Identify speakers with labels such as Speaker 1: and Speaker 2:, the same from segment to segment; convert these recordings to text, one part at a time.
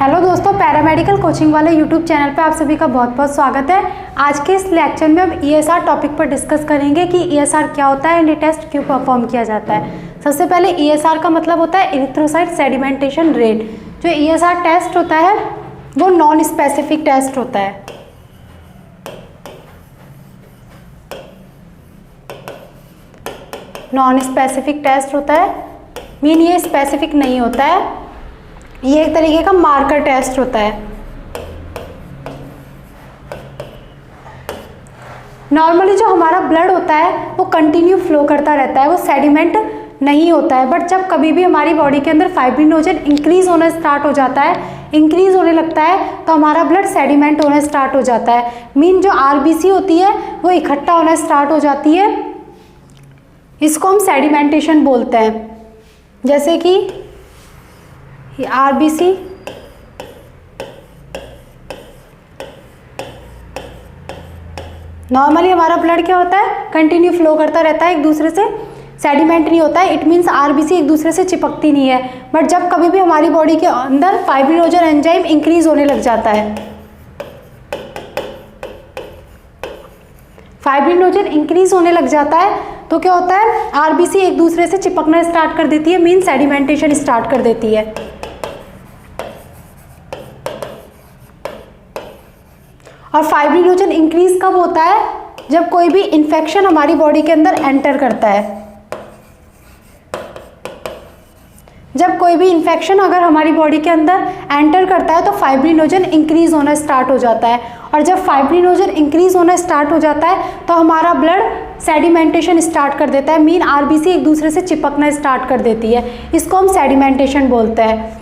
Speaker 1: Hello दोस्तों, paramedical coaching वाले YouTube channel पे आप सभी का बहुत बहुत स्वागत है। आज के इस लेक्चर में हम ईएसआर टॉपिक पर डिस्कस करेंगे कि ईएसआर क्या होता है एंड ये टेस्ट क्यों परफॉर्म किया जाता है। सबसे पहले ईएसआर का मतलब होता है इरिथ्रोसाइट सेडिमेंटेशन रेट। जो ईएसआर टेस्ट होता है वो नॉन स्पेसिफिक टेस्ट होता है। नॉन स्पेसिफिक टेस्ट होता है, मीन ये स्पेसिफिक नहीं होता है, ये एक तरीके का मार्कर टेस्ट होता है। नॉर्मली जो हमारा ब्लड होता है वो कंटिन्यू फ्लो करता रहता है, वो सेडिमेंट नहीं होता है। बट जब कभी भी हमारी बॉडी के अंदर फाइब्रिनोजन इंक्रीज होना स्टार्ट हो जाता है, इंक्रीज होने लगता है, तो हमारा ब्लड सेडिमेंट होना स्टार्ट हो जाता है। मीन जो आरबीसी होती है वो इकट्ठा होना स्टार्ट हो जाती है, इसको हम सेडिमेंटेशन बोलते हैं। जैसे कि आरबीसी नॉर्मली हमारा ब्लड क्या होता है, कंटिन्यू फ्लो करता रहता है, एक दूसरे से सेडिमेंट नहीं होता है। इट मीन्स आरबीसी एक दूसरे से चिपकती नहीं है। बट जब कभी भी हमारी बॉडी के अंदर फाइब्रिनोजन एंजाइम इंक्रीज होने लग जाता है, फाइब्रिनोजन इंक्रीज होने लग जाता है, तो क्या होता है, आरबीसी एक दूसरे से चिपकना स्टार्ट कर देती है, मीन सेडिमेंटेशन स्टार्ट कर देती है। और फाइब्रिनोजन इंक्रीज कब होता है, जब कोई भी इंफेक्शन हमारी बॉडी के अंदर एंटर करता है। जब कोई भी इंफेक्शन अगर हमारी बॉडी के अंदर एंटर करता है तो फाइब्रिनोजन इंक्रीज होना स्टार्ट हो जाता है। और जब फाइब्रिनोजन इंक्रीज होना स्टार्ट हो जाता है तो हमारा ब्लड सेडिमेंटेशन स्टार्ट कर देता है, मीन आरबीसी एक दूसरे से चिपकना स्टार्ट कर देती है। इसको हम सेडिमेंटेशन बोलते हैं।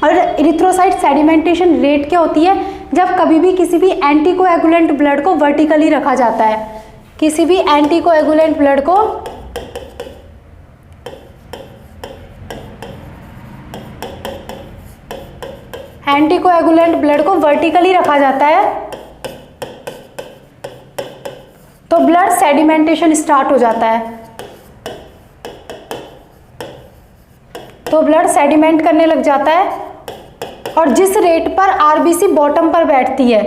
Speaker 1: और इरिथ्रोसाइट सेडिमेंटेशन रेट क्या होती है, जब कभी भी किसी भी एंटीकोएगुलेंट ब्लड को वर्टिकली रखा जाता है, किसी भी एंटीकोएगुलेंट ब्लड को वर्टिकली रखा जाता है, तो ब्लड सेडिमेंटेशन स्टार्ट हो जाता है। तो ब्लड सेडिमेंट करने लग जाता है, और जिस रेट पर आरबीसी बॉटम पर बैठती है,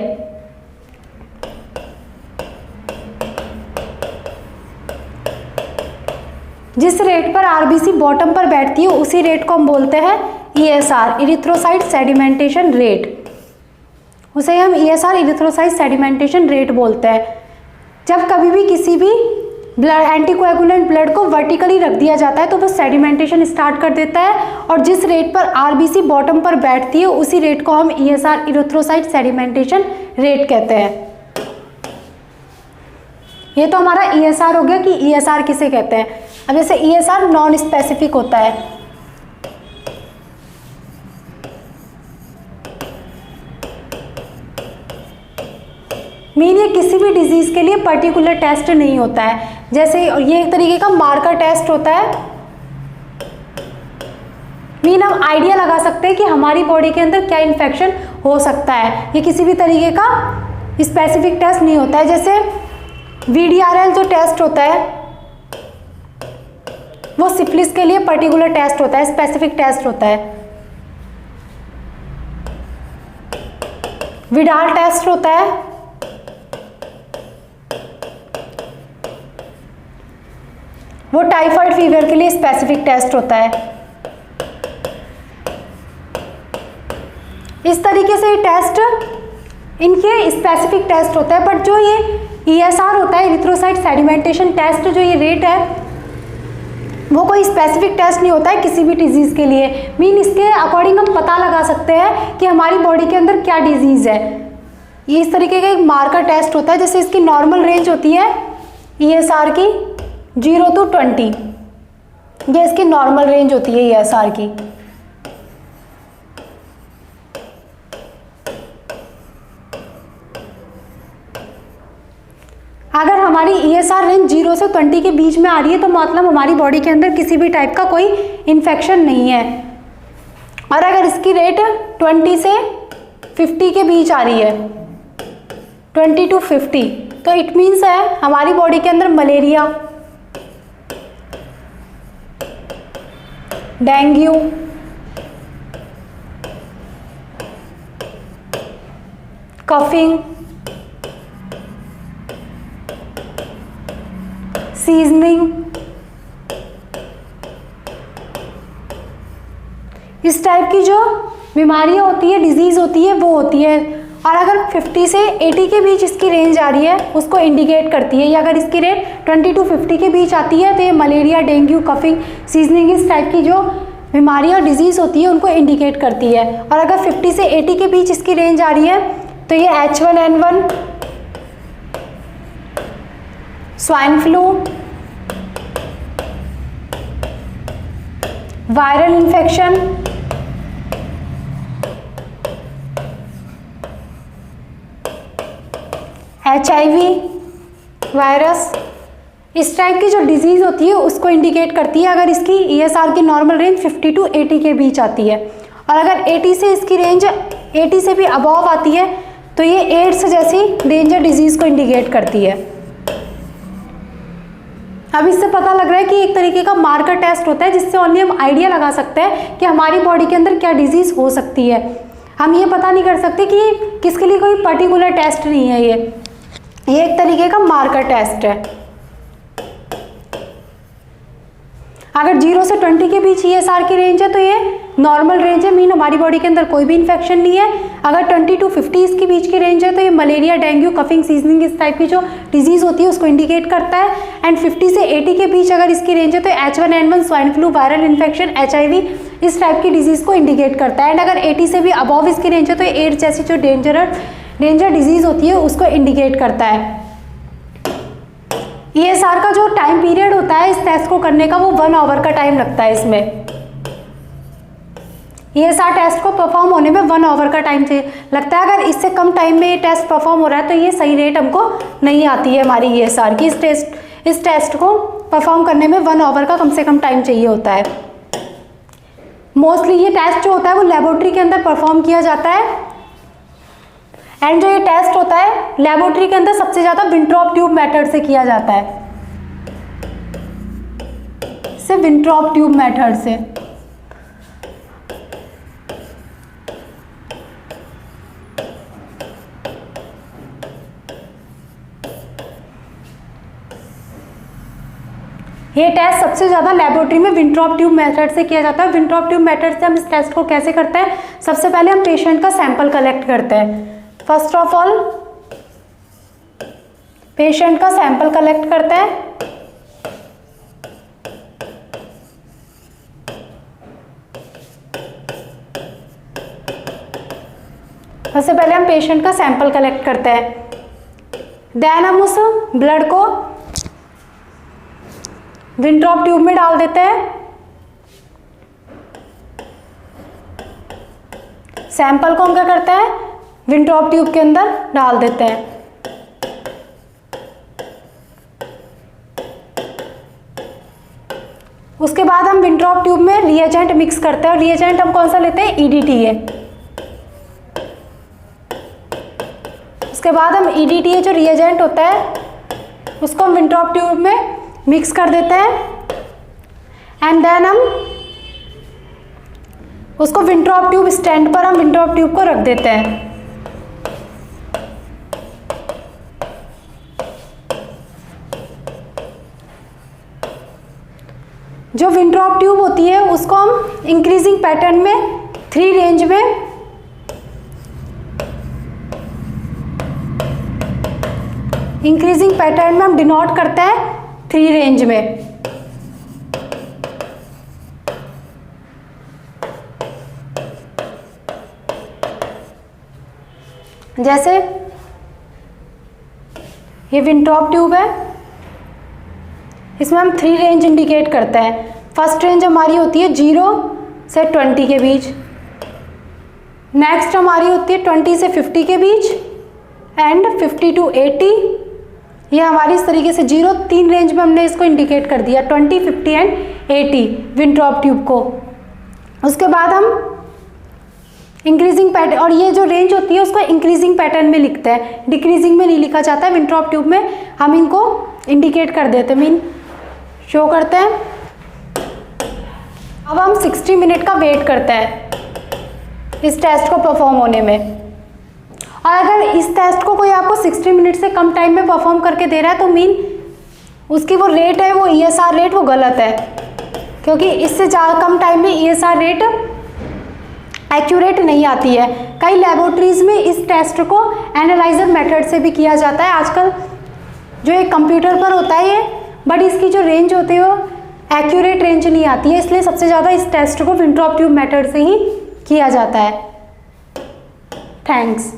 Speaker 1: जिस रेट पर आरबीसी बॉटम पर बैठती है उसी रेट को हम बोलते हैं ईएसआर, इरिथ्रोसाइट सेडिमेंटेशन रेट। उसे हम ईएसआर, इरिथ्रोसाइट सेडिमेंटेशन रेट बोलते हैं। जब कभी भी किसी भी ब्लड एंटीकोएगुलेंट ब्लड को वर्टिकली रख दिया जाता है तो वो सेडिमेंटेशन स्टार्ट कर देता है, और जिस रेट पर आरबीसी बॉटम पर बैठती है उसी रेट को हम ईएसआर, इरिथ्रोसाइट सेडिमेंटेशन रेट कहते हैं। ये तो हमारा ईएसआर हो गया कि ईएसआर किसे कहते हैं। अब जैसे ईएसआर नॉन स्पेसिफिक होता है, मीन ये किसी भी डिजीज के लिए पर्टिकुलर टेस्ट नहीं होता है। जैसे ये एक तरीके का मार्कर टेस्ट होता है, मीन हम आइडिया लगा सकते हैं कि हमारी बॉडी के अंदर क्या इन्फेक्शन हो सकता है। ये किसी भी तरीके का स्पेसिफिक टेस्ट नहीं होता है। जैसे वीडीआरएल जो टेस्ट होता है वो सिफिलिस के लिए पर्टिकुलर टेस्ट होता है, स्पेसिफिक टेस्ट होता है। विडाल टेस्ट होता है, वो टाइफाइड फीवर के लिए स्पेसिफिक टेस्ट होता है। इस तरीके से ये टेस्ट इनके स्पेसिफिक टेस्ट होता है। बट जो ये ईएसआर होता है, इरिथ्रोसाइट सेडिमेंटेशन टेस्ट, जो ये रेट है वो कोई स्पेसिफिक टेस्ट नहीं होता है किसी भी डिजीज के लिए। मीन इसके अकॉर्डिंग हम पता लगा सकते हैं कि हमारी बॉडी के अंदर क्या डिजीज है। ये इस तरीके का एक मार्कर टेस्ट होता है। जैसे इसकी नॉर्मल रेंज होती है ईएसआर की 0 to 20, ये इसकी नॉर्मल रेंज होती है ईएसआर की। अगर हमारी ईएसआर रेंज 0 से 20 के बीच में आ रही है तो मतलब हमारी बॉडी के अंदर किसी भी टाइप का कोई इन्फेक्शन नहीं है। और अगर इसकी रेट 20 से 50 के बीच आ रही है, 20 to 50, तो इट मीन्स है हमारी बॉडी के अंदर मलेरिया, डेंगू, कफिंग, सीजनिंग, इस टाइप की जो बीमारियां होती है, डिजीज़ होती है, वो होती है। और अगर 50 से 80 के बीच इसकी रेंज आ रही है उसको इंडिकेट करती है, या अगर इसकी रेंज 20 to 50 के बीच आती है तो ये मलेरिया, डेंगू, कफिंग, सीजनिंग, इस टाइप की जो बीमारियां, डिजीज़ होती है उनको इंडिकेट करती है। और अगर 50 से 80 के बीच इसकी रेंज आ रही है तो ये H1N1, swine flu, viral infection, HIV virus, इस टाइप की जो डिजीज़ होती है उसको इंडिकेट करती है अगर इसकी ESR की नॉर्मल रेंज 50 to 80 के बीच आती है। और अगर 80 से इसकी रेंज 80 से भी अबव आती है तो ये एड्स जैसी डेंजर डिजीज़ को इंडिकेट करती है। अब इससे पता लग रहा है कि एक तरीके का मार्कर टेस्ट होता है जिससे ओनली हम आइडिया लगा सकते हैं कि हमारी बॉडी के अंदर क्या डिजीज़ हो सकती है। हम ये पता नहीं कर सकते कि किसके लिए कोई पर्टिकुलर टेस्ट नहीं है, ये एक तरीके का मार्कर टेस्ट है। अगर 0 से 20 के बीच ESR की रेंज है तो ये नॉर्मल रेंज है, मीन हमारी बॉडी के अंदर कोई भी इन्फेक्शन नहीं है। अगर 20 to 50 इसके बीच की रेंज है तो ये मलेरिया, डेंगू, कफिंग, सीजनिंग, इस टाइप की जो डिजीज़ होती है उसको इंडिकेट करता है। एंड 50 से 80 के बीच अगर इसकी रेंज है तो H1N1, swine flu, viral infection, HIV, इस टाइप की डिजीज़ को इंडिकेट करता है। एंड अगर 80 से भी अबव इसकी रेंज है तो एड्स जैसी जो डेंजर डिजीज़ होती है उसको इंडिकेट करता है। ESR का जो टाइम पीरियड होता है इस टेस्ट को करने का वो 1 आवर का टाइम लगता है। इसमें ESR टेस्ट को परफॉर्म होने में 1 आवर का टाइम लगता है। अगर इससे कम टाइम में ये टेस्ट परफॉर्म हो रहा है तो ये सही रेट हमको नहीं आती है हमारी ESR की। इस टेस्ट को परफॉर्म करने में 1 आवर का कम से कम टाइम चाहिए होता है। मोस्टली ये टेस्ट जो होता है वो लेबोरेटरी के अंदर परफॉर्म किया जाता है। एंड जो ये टेस्ट होता है लेबोरेटरी के अंदर सबसे ज़्यादा विंट्रॉप ट्यूब मेथड से किया जाता है, सिर्फ विंट्रॉप ट्यूब मेथड से। ये टेस्ट सबसे ज़्यादा लेबोरेटरी में विंट्रॉप ट्यूब मेथड से किया जाता है। विंट्रॉप ट्यूब मेथड से हम इस टेस्ट को कैसे करते हैं, सबसे पहले हम पेशेंट का सैंपल कलेक्ट करते हैं। फर्स्ट ऑफ ऑल पेशेंट का सैंपल कलेक्ट करते हैं। सबसे पहले हम पेशेंट का सैंपल कलेक्ट करते हैं, देन हम उस ब्लड को विंट्रॉप ट्यूब में डाल देते हैं। सैंपल को हम क्या करते हैं, विंट्रॉप ट्यूब के अंदर डाल देते हैं। उसके बाद हम विंट्रॉप ट्यूब में रिएजेंट मिक्स करते हैं। रिएजेंट हम कौन सा लेते हैं, EDTA। उसके बाद हम EDTA जो रिएजेंट होता है उसको हम विंट्रॉप ट्यूब में मिक्स कर देते हैं। एंड देन हम उसको विंट्रॉप ट्यूब स्टैंड पर हम विंट्रॉप ट्यूब को रख देते हैं। जो विंट्रॉप ट्यूब होती है उसको हम इंक्रीजिंग पैटर्न में 3 रेंज में हम डिनोट करते हैं 3 रेंज में। जैसे ये विंट्रॉप ट्यूब है, इसमें हम 3 रेंज इंडिकेट करते हैं। फर्स्ट रेंज हमारी होती है 0 से 20 के बीच, नेक्स्ट हमारी होती है 20 से 50 के बीच, एंड 50 to 80। ये हमारी इस तरीके से 3 रेंज में हमने इसको इंडिकेट कर दिया, 20, 50 एंड 80 विंट्रॉप ट्यूब को। उसके बाद हम इंक्रीजिंग पैटर्न, और ये जो रेंज होती है उसको इंक्रीजिंग पैटर्न में लिखते हैं, डिक्रीजिंग में नहीं लिखा जाता है। विंट्रॉप ट्यूब में हम इनको इंडिकेट कर देते हैं, मीन शो करते हैं। अब हम 60 मिनट का वेट करते हैं इस टेस्ट को परफॉर्म होने में। और अगर इस टेस्ट को कोई आपको 60 मिनट से कम टाइम में परफॉर्म करके दे रहा है तो मीन उसकी वो रेट है, वो ESR रेट वो गलत है, क्योंकि इससे ज़्यादा कम टाइम में ESR रेट एक्यूरेट नहीं आती है। कई लेबोरेटरीज में इस टेस्ट को एनालाइजर मेथड से भी किया जाता है आजकल, जो एक कंप्यूटर पर होता है ये, बट इसकी जो रेंज होती है वो एक्यूरेट रेंज नहीं आती है, इसलिए सबसे ज़्यादा इस टेस्ट को विंट्रॉप ट्यूब मेथड से ही किया जाता है। थैंक्स।